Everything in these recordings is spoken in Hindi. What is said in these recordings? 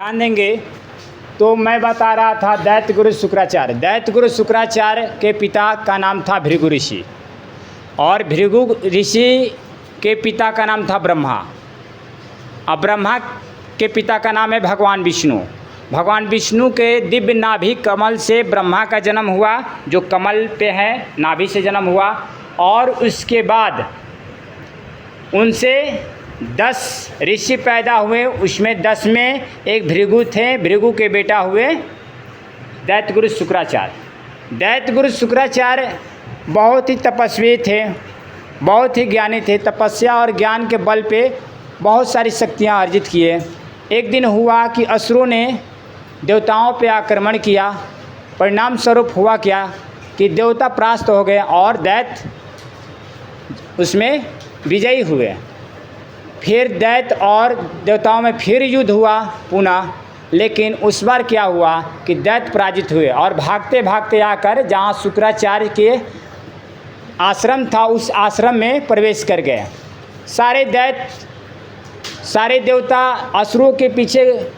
ध्यान देंगे तो मैं बता रहा था दैत्य गुरु शुक्राचार्य। दैत्य गुरु शुक्राचार्य के पिता का नाम था भृगु ऋषि और भृगु ऋषि के पिता का नाम था ब्रह्मा। अब ब्रह्मा के पिता का नाम है भगवान विष्णु। भगवान विष्णु के दिव्य नाभि कमल से ब्रह्मा का जन्म हुआ, जो कमल पे है, नाभि से जन्म हुआ। और उसके बाद उनसे 10 ऋषि पैदा हुए, उसमें 10 में एक भृगु थे। भृगु के बेटा हुए दैत्य गुरु शुक्राचार्य। दैत्य गुरु शुक्राचार्य बहुत ही तपस्वी थे, बहुत ही ज्ञानी थे। तपस्या और ज्ञान के बल पे बहुत सारी शक्तियाँ अर्जित किए। एक दिन हुआ कि असुरों ने देवताओं पे आक्रमण किया। परिणाम स्वरूप हुआ क्या कि देवता परास्त हो गए और दैत्य उसमें विजयी हुए। फिर दैत्य और देवताओं में फिर युद्ध हुआ पुनः, लेकिन उस बार क्या हुआ कि दैत्य पराजित हुए और भागते भागते आकर जहाँ शुक्राचार्य के आश्रम था उस आश्रम में प्रवेश कर गए। सारे दैत्य, सारे देवता असुरों के पीछे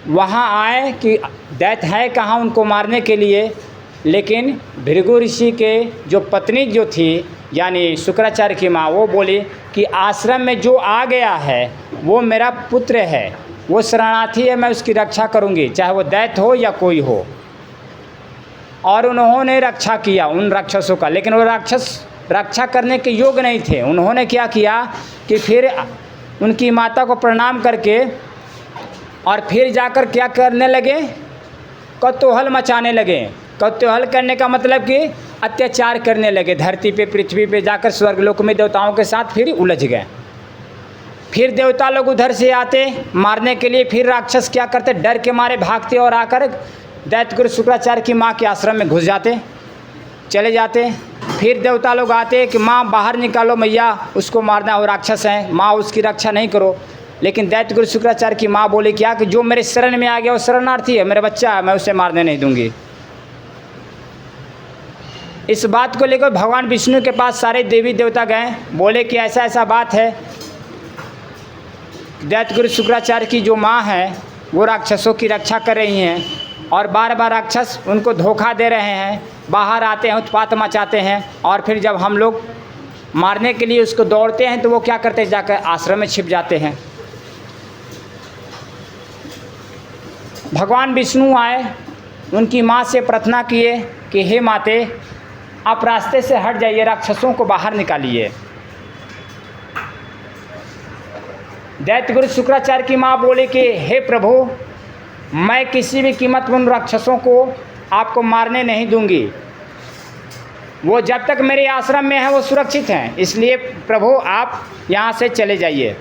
वहाँ आए कि दैत्य है कहाँ उनको मारने के लिए। लेकिन भृगु ऋषि के जो पत्नी जो थी यानी शुक्राचार्य की माँ, वो बोली कि आश्रम में जो आ गया है वो मेरा पुत्र है, वो शरणार्थी है, मैं उसकी रक्षा करूँगी, चाहे वो दैत्य हो या कोई हो। और उन्होंने रक्षा किया उन राक्षसों का, लेकिन वो राक्षस रक्षा करने के योग्य नहीं थे। उन्होंने क्या किया कि फिर उनकी माता को प्रणाम करके और फिर जाकर क्या करने लगे, कौतूहल मचाने लगे। कौतूहल करने का मतलब कि अत्याचार करने लगे। धरती पे, पृथ्वी पे जाकर स्वर्गलोक में देवताओं के साथ फिर उलझ गए। फिर देवता लोग उधर से आते मारने के लिए, फिर राक्षस क्या करते, डर के मारे भागते और आकर दैत्य गुरु शुक्राचार्य की माँ के आश्रम में घुस जाते, चले जाते। फिर देवता लोग आते कि माँ बाहर निकालो, मैया उसको मारना, वो राक्षस है, माँ उसकी रक्षा नहीं करो। लेकिन दैत्य गुरु शुक्राचार्य की माँ बोले क्या कि जो मेरे शरण में आ गया वो शरणार्थी है, मेरा बच्चा है, मैं उसे मारने नहीं दूंगी। इस बात को लेकर भगवान विष्णु के पास सारे देवी देवता गए, बोले कि ऐसा ऐसा बात है, दैत्य गुरु शुक्राचार्य की जो माँ है वो राक्षसों की रक्षा कर रही हैं और बार बार राक्षस उनको धोखा दे रहे हैं, बाहर आते हैं, उत्पात मचाते हैं। और फिर जब हम लोग मारने के लिए उसको दौड़ते हैं तो वो क्या करते हैं, जाकर आश्रम में छिप जाते हैं। भगवान विष्णु आए, उनकी माँ से प्रार्थना किए कि हे माते, आप रास्ते से हट जाइए, राक्षसों को बाहर निकालिए। दैत्य गुरु शुक्राचार्य की माँ बोले कि हे प्रभु, मैं किसी भी कीमत पर उन राक्षसों को आपको मारने नहीं दूंगी। वो जब तक मेरे आश्रम में है वो सुरक्षित हैं, इसलिए प्रभु आप यहाँ से चले जाइए।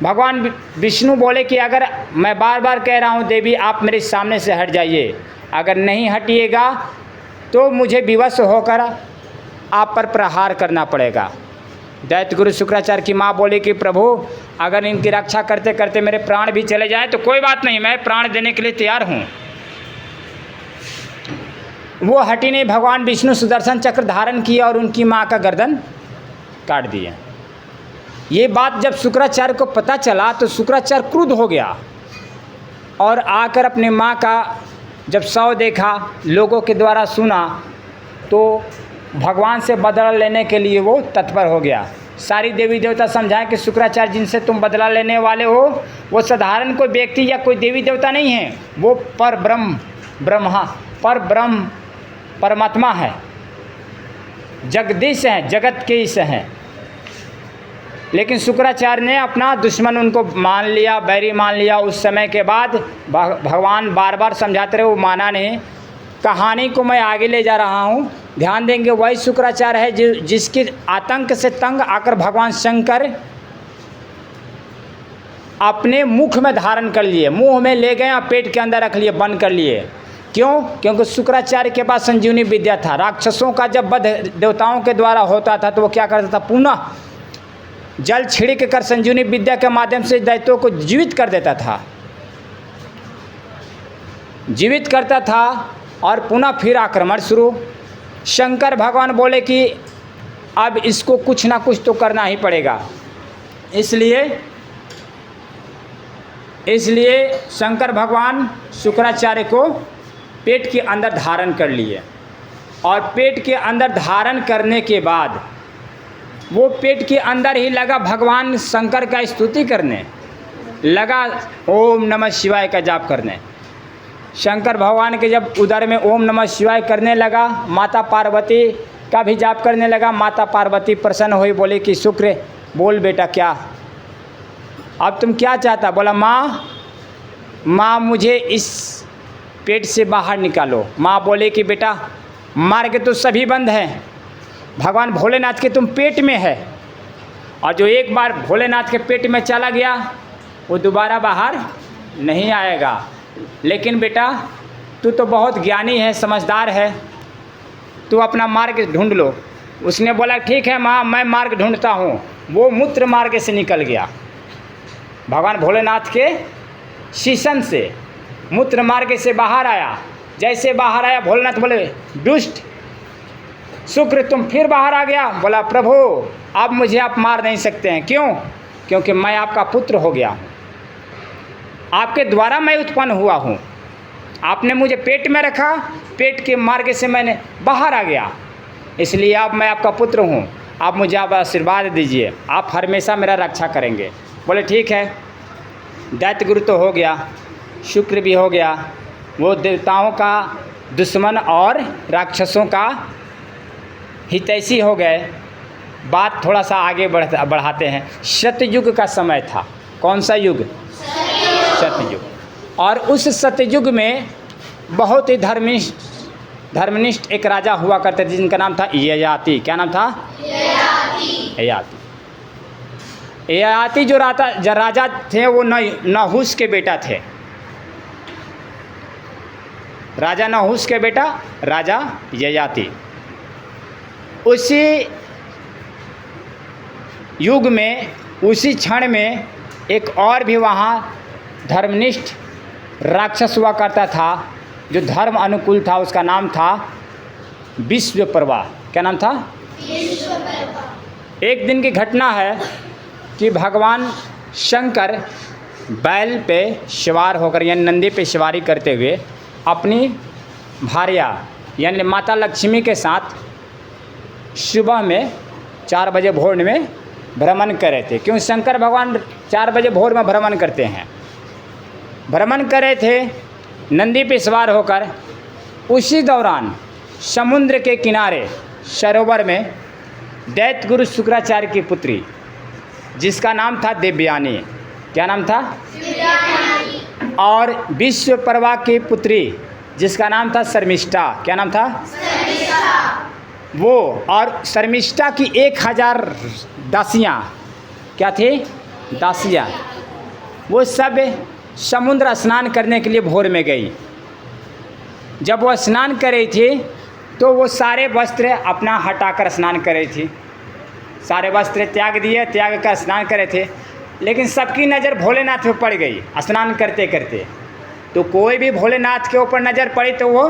भगवान विष्णु बोले कि अगर मैं बार बार कह रहा हूँ देवी आप मेरे सामने से हट जाइए, अगर नहीं हटिएगा तो मुझे विवश होकर आप पर प्रहार करना पड़ेगा। दैत्य गुरु शुक्राचार्य की माँ बोली कि प्रभु अगर इनकी रक्षा करते करते मेरे प्राण भी चले जाएं तो कोई बात नहीं, मैं प्राण देने के लिए तैयार हूँ। वो हटी नहीं। भगवान विष्णु सुदर्शन चक्र धारण किया और उनकी माँ का गर्दन काट दिया। ये बात जब शुक्राचार्य को पता चला तो शुक्राचार्य क्रुद्ध हो गया और आकर अपनी माँ का जब शव देखा, लोगों के द्वारा सुना, तो भगवान से बदला लेने के लिए वो तत्पर हो गया। सारी देवी देवता समझाएं कि शुक्राचार्य जिनसे तुम बदला लेने वाले हो वो साधारण कोई व्यक्ति या कोई देवी देवता नहीं है, वो पर ब्रह्म परमात्मा है, जगदीश हैं, जगत के ईश हैं। लेकिन शुक्राचार्य ने अपना दुश्मन उनको मान लिया, बैरी मान लिया। उस समय के बाद भगवान बार बार समझाते रहे, वो माना नहीं। कहानी को मैं आगे ले जा रहा हूँ, ध्यान देंगे। वही शुक्राचार्य है जिसके आतंक से तंग आकर भगवान शंकर अपने मुख में धारण कर लिए, मुंह में ले गए और पेट के अंदर रख लिए, बंद कर लिए। क्यों? क्योंकि शुक्राचार्य के पास संजीवनी विद्या था। राक्षसों का जब वध देवताओं के द्वारा होता था तो वो क्या करता था, पुनः जल छिड़क कर संजीवनी विद्या के माध्यम से दैत्यों को जीवित कर देता था, जीवित करता था और पुनः फिर आक्रमण शुरू। शंकर भगवान बोले कि अब इसको कुछ ना कुछ तो करना ही पड़ेगा, इसलिए इसलिए शंकर भगवान शुक्राचार्य को पेट के अंदर धारण कर लिए, और पेट के अंदर धारण करने के बाद वो पेट के अंदर ही लगा भगवान शंकर का स्तुति करने लगा, ओम नमः शिवाय का जाप करने। शंकर भगवान के जब उदर में ओम नमः शिवाय करने लगा, माता पार्वती का भी जाप करने लगा। माता पार्वती प्रसन्न हुई, बोले कि शुक्र बोल बेटा क्या, अब तुम क्या चाहता? बोला माँ मुझे इस पेट से बाहर निकालो। माँ बोले कि बेटा मार्ग तो सभी बंद हैं, भगवान भोलेनाथ के तुम पेट में है, और जो एक बार भोलेनाथ के पेट में चला गया वो दोबारा बाहर नहीं आएगा। लेकिन बेटा तू तो बहुत ज्ञानी है, समझदार है, तू अपना मार्ग ढूंढ लो। उसने बोला ठीक है माँ, मैं मार्ग ढूंढता हूँ। वो मूत्र मार्ग से निकल गया, भगवान भोलेनाथ के शीशन से मूत्र मार्ग से बाहर आया। जैसे बाहर आया भोलेनाथ बोले दुष्ट शुक्र तुम फिर बाहर आ गया। बोला प्रभु अब मुझे आप मार नहीं सकते हैं, क्यों? क्योंकि मैं आपका पुत्र हो गया हूँ, आपके द्वारा मैं उत्पन्न हुआ हूँ, आपने मुझे पेट में रखा, पेट के मार्ग से मैंने बाहर आ गया, इसलिए अब मैं आपका पुत्र हूँ, आप मुझे आप आशीर्वाद दीजिए, आप हमेशा मेरा रक्षा करेंगे। बोले ठीक है। दैत्य गुरु तो हो गया, शुक्र भी हो गया, वो देवताओं का दुश्मन और राक्षसों का हितैषी हो गए। बात थोड़ा सा आगे बढ़ाते हैं। सतयुग का समय था। कौन सा युग? सतयुग। और उस सतयुग में बहुत ही धर्मनिष्ठ एक राजा हुआ करते थे जिनका नाम था ययाति। क्या नाम था? ययाति। ययाति जो राजा थे वो नहुस के बेटा थे। राजा नहुस के बेटा राजा ययाति। उसी युग में, उसी क्षण में एक और भी वहाँ धर्मनिष्ठ राक्षस हुआ करता था जो धर्म अनुकूल था। उसका नाम था विश्वपर्वा। क्या नाम था? विश्वपर्वा। एक दिन की घटना है कि भगवान शंकर बैल पे सवार होकर यानी नंदी पे सवारी करते हुए अपनी भार्या यानी माता लक्ष्मी के साथ सुबह में 4 बजे भोर में भ्रमण कर रहे थे। क्यों? शंकर भगवान 4 बजे भोर में भ्रमण करते हैं। भ्रमण कर रहे थे नंदी पे सवार होकर। उसी दौरान समुद्र के किनारे सरोवर में दैत्य गुरु शुक्राचार्य की पुत्री जिसका नाम था देवयानी। क्या नाम था? देवयानी। और विश्वपर्वा की पुत्री जिसका नाम था शर्मिष्ठा। क्या नाम था? शर्मिष्ठा। वो और शर्मिष्ठा की 1000 दासियाँ। क्या थी? दासियाँ। वो सब समुद्र स्नान करने के लिए भोर में गई। जब वो स्नान कर रही थी तो वो सारे वस्त्र अपना हटाकर स्नान कर रही थी। सारे वस्त्र त्याग दिए, त्याग कर स्नान कर रहे थे। लेकिन सबकी नज़र भोलेनाथ पे पड़ गई स्नान करते करते। तो कोई भी भोलेनाथ के ऊपर नज़र पड़ी तो वो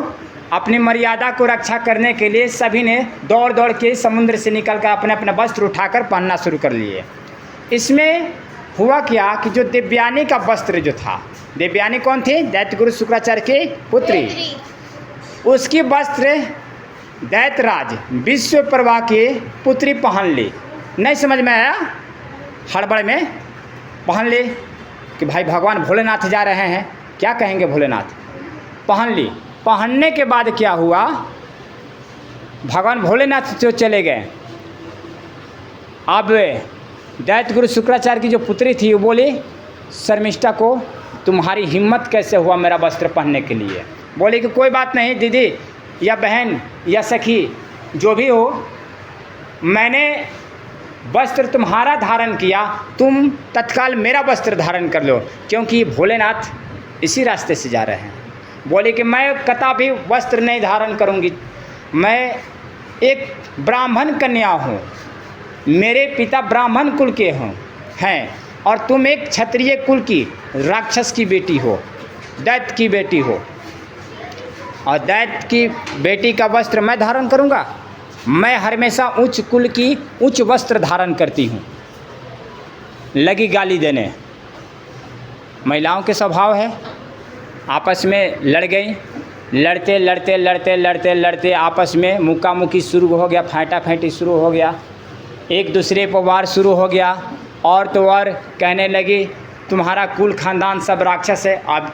अपनी मर्यादा को रक्षा करने के लिए सभी ने दौड़ दौड़ के समुद्र से निकलकर अपने अपने वस्त्र उठाकर पहनना शुरू कर लिए। इसमें हुआ क्या कि जो देवयानी का वस्त्र जो था, देवयानी कौन थी? दैत्य गुरु शुक्राचार्य की पुत्री। उसकी वस्त्र दैत्यराज विश्वपर्वा की पुत्री पहन ली। नहीं समझ में आया, हड़बड़ में पहन ली कि भाई भगवान भोलेनाथ जा रहे हैं, क्या कहेंगे भोलेनाथ। पहन ली। पहनने के बाद क्या हुआ, भगवान भोलेनाथ जो चले गए। अब दैत्य गुरु शुक्राचार्य की जो पुत्री थी वो बोली शर्मिष्ठा को, तुम्हारी हिम्मत कैसे हुआ मेरा वस्त्र पहनने के लिए। बोली कि कोई बात नहीं दीदी या बहन या सखी जो भी हो, मैंने वस्त्र तुम्हारा धारण किया, तुम तत्काल मेरा वस्त्र धारण कर लो, क्योंकि भोलेनाथ इसी रास्ते से जा रहे हैं। बोले कि मैं कदापि वस्त्र नहीं धारण करूंगी, मैं एक ब्राह्मण कन्या हूँ, मेरे पिता ब्राह्मण कुल के हैं और तुम एक क्षत्रिय कुल की राक्षस की बेटी हो, दैत्य की बेटी हो, और दैत्य की बेटी का वस्त्र मैं धारण करूँगा। मैं हमेशा उच्च कुल की उच्च वस्त्र धारण करती हूँ। लगी गाली देने। महिलाओं के स्वभाव है, आपस में लड़ गई, लड़ते लड़ते लड़ते लड़ते लड़ते आपस में मुक्का मुक्की शुरू हो गया, फाटा फाटी शुरू हो गया, एक दूसरे पर वार शुरू हो गया। और तो और कहने लगी तुम्हारा कुल खानदान सब राक्षस है। अब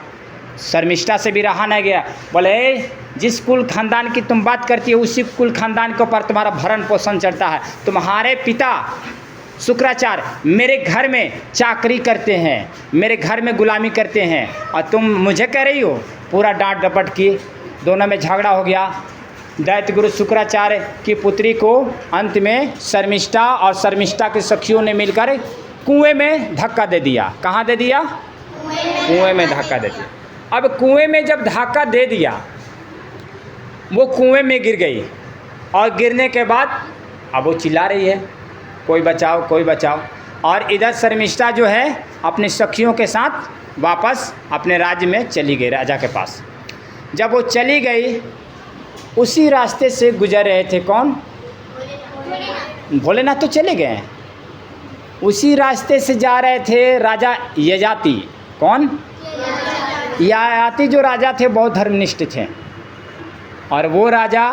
शर्मिष्ठा से भी रहा नहीं गया, बोले जिस कुल खानदान की तुम बात करती हो उसी कुल खानदान के ऊपर तुम्हारा भरण पोषण चलता है। तुम्हारे पिता शुक्राचार्य मेरे घर में चाकरी करते हैं, मेरे घर में गुलामी करते हैं, और तुम मुझे कह रही हो। पूरा डांट डपट की, दोनों में झगड़ा हो गया। दैत्य गुरु शुक्राचार्य की पुत्री को अंत में शर्मिष्ठा और शर्मिष्ठा की सखियों ने मिलकर कुएं में धक्का दे दिया। कहाँ दे दिया? कुएं में धक्का दे दिया। अब कुएं में जब धक्का दे दिया, वो कुएं में गिर गई, और गिरने के बाद अब वो चिल्ला रही है कोई बचाओ कोई बचाओ। और इधर शर्मिष्ठा जो है अपने सखियों के साथ वापस अपने राज्य में चली गई, राजा के पास। जब वो चली गई, उसी रास्ते से गुजर रहे थे कौन? भोलेनाथ तो चले गए। उसी रास्ते से जा रहे थे राजा ययाति। कौन? ययाति जो राजा थे बहुत धर्मनिष्ठ थे, और वो राजा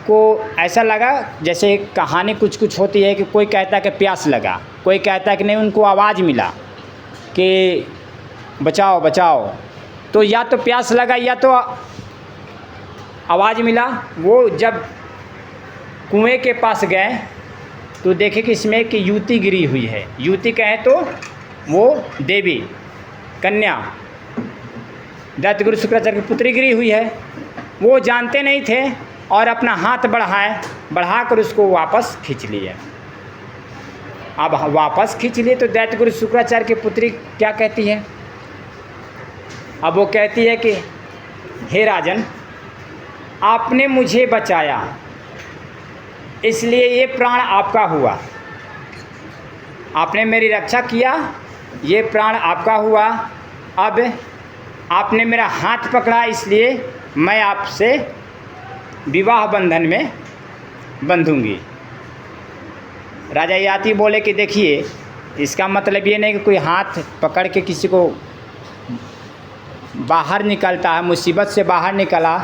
को ऐसा लगा जैसे कहानी कुछ कुछ होती है कि कोई कहता है कि प्यास लगा, कोई कहता है कि नहीं उनको आवाज़ मिला कि बचाओ बचाओ। तो या तो प्यास लगा या तो आवाज़ मिला। वो जब कुएं के पास गए तो देखे कि इसमें एक युवती गिरी हुई है। युवती कहें तो वो देवी कन्या दैत्य गुरु शुक्राचार्य की पुत्री गिरी हुई है। वो जानते नहीं थे और अपना हाथ बढ़ाकर उसको वापस खींच लिए। अब वापस खींच लिए तो दैत्य गुरु शुक्राचार्य की पुत्री क्या कहती है? अब वो कहती है कि हे राजन, आपने मुझे बचाया इसलिए ये प्राण आपका हुआ, आपने मेरी रक्षा किया, ये प्राण आपका हुआ। अब आपने मेरा हाथ पकड़ा इसलिए मैं आपसे विवाह बंधन में बंधूंगी। राजा ययाति बोले कि देखिए, इसका मतलब ये नहीं कि कोई हाथ पकड़ के किसी को बाहर निकलता है, मुसीबत से बाहर निकला